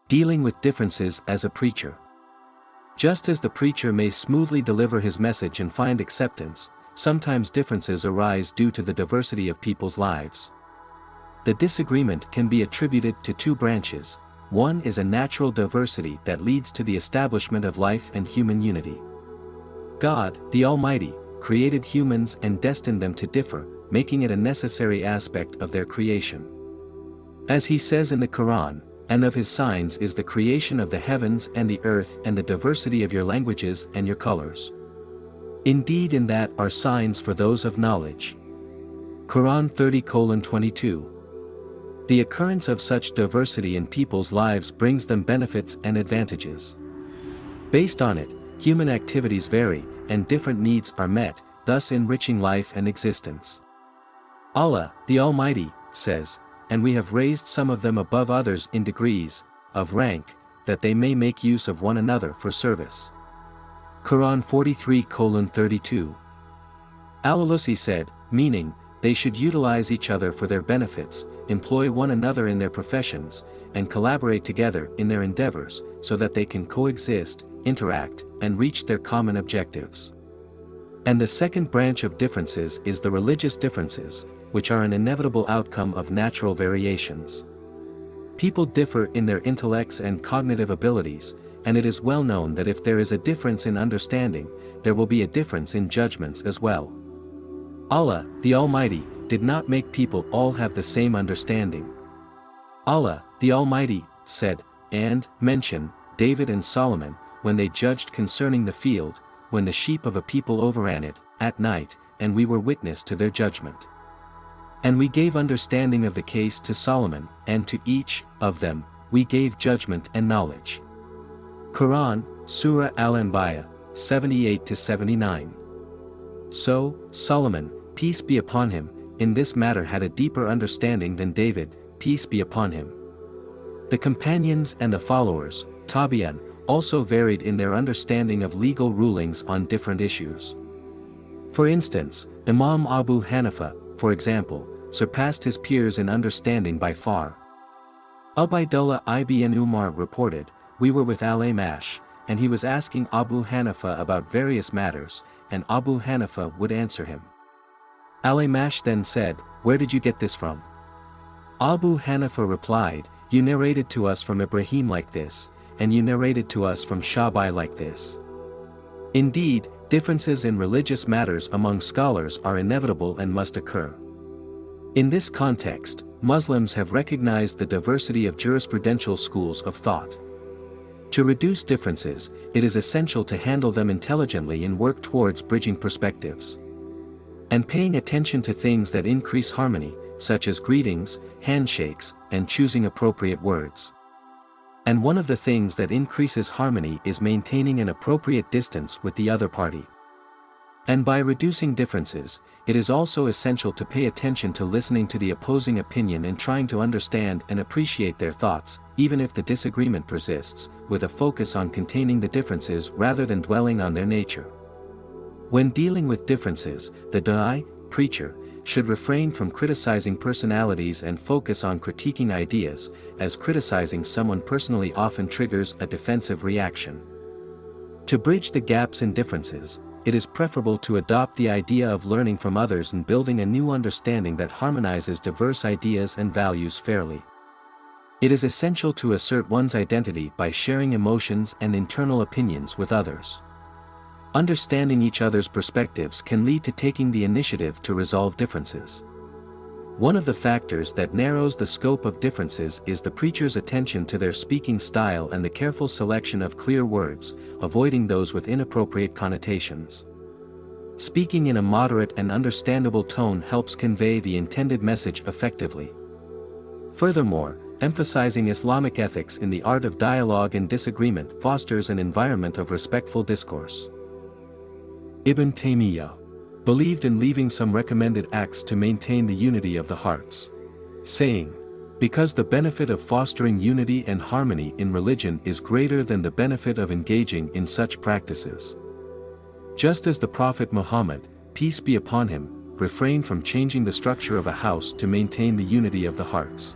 Dealing with differences as a preacher. Just as the preacher may smoothly deliver his message and find acceptance, sometimes differences arise due to the diversity of people's lives. The disagreement can be attributed to two branches. One is a natural diversity that leads to the establishment of life and human unity. God, the Almighty, created humans and destined them to differ, making it a necessary aspect of their creation. As he says in the Quran, "And of his signs is the creation of the heavens and the earth and the diversity of your languages and your colors. Indeed in that are signs for those of knowledge." Quran 30:22. The occurrence of such diversity in people's lives brings them benefits and advantages. Based on it, human activities vary, and different needs are met, thus enriching life and existence. Allah, the Almighty, says, "And we have raised some of them above others in degrees, of rank, that they may make use of one another for service." Quran 43:32. Al-Alusi said, meaning, they should utilize each other for their benefits, employ one another in their professions, and collaborate together in their endeavors, so that they can coexist, interact, and reach their common objectives. And the second branch of differences is the religious differences, which are an inevitable outcome of natural variations. People differ in their intellects and cognitive abilities, and it is well known that if there is a difference in understanding, there will be a difference in judgments as well. Allah, the Almighty, did not make people all have the same understanding. Allah, the Almighty, said, and mention, David and Solomon, when they judged concerning the field, when the sheep of a people overran it, at night, and we were witness to their judgment. And we gave understanding of the case to Solomon, and to each of them we gave judgment and knowledge. Quran, Surah Al-Anbiya, 78-79. So, Solomon, peace be upon him, in this matter had a deeper understanding than David, peace be upon him. The companions and the followers, Tabi'an, also varied in their understanding of legal rulings on different issues. For instance, Imam Abu Hanifa, for example, surpassed his peers in understanding by far. Ubaydullah ibn Umar reported, "We were with Al-Amash, and he was asking Abu Hanifa about various matters, and Abu Hanifa would answer him. Al-Amash then said, 'Where did you get this from?' Abu Hanifa replied, 'You narrated to us from Ibrahim like this, and you narrated to us from Shabai like this.' Indeed, differences in religious matters among scholars are inevitable and must occur. In this context, Muslims have recognized the diversity of jurisprudential schools of thought. To reduce differences, it is essential to handle them intelligently and work towards bridging perspectives. And paying attention to things that increase harmony, such as greetings, handshakes, and choosing appropriate words. And one of the things that increases harmony is maintaining an appropriate distance with the other party. And by reducing differences, it is also essential to pay attention to listening to the opposing opinion and trying to understand and appreciate their thoughts, even if the disagreement persists, with a focus on containing the differences rather than dwelling on their nature. When dealing with differences, the Da'ai, preacher, should refrain from criticizing personalities and focus on critiquing ideas, as criticizing someone personally often triggers a defensive reaction. To bridge the gaps in differences, it is preferable to adopt the idea of learning from others and building a new understanding that harmonizes diverse ideas and values fairly. It is essential to assert one's identity by sharing emotions and internal opinions with others. Understanding each other's perspectives can lead to taking the initiative to resolve differences. One of the factors that narrows the scope of differences is the preacher's attention to their speaking style and the careful selection of clear words, avoiding those with inappropriate connotations. Speaking in a moderate and understandable tone helps convey the intended message effectively. Furthermore, emphasizing Islamic ethics in the art of dialogue and disagreement fosters an environment of respectful discourse. Ibn Taymiyyah believed in leaving some recommended acts to maintain the unity of the hearts, saying, "Because the benefit of fostering unity and harmony in religion is greater than the benefit of engaging in such practices." Just as the Prophet Muhammad, peace be upon him, refrained from changing the structure of a house to maintain the unity of the hearts.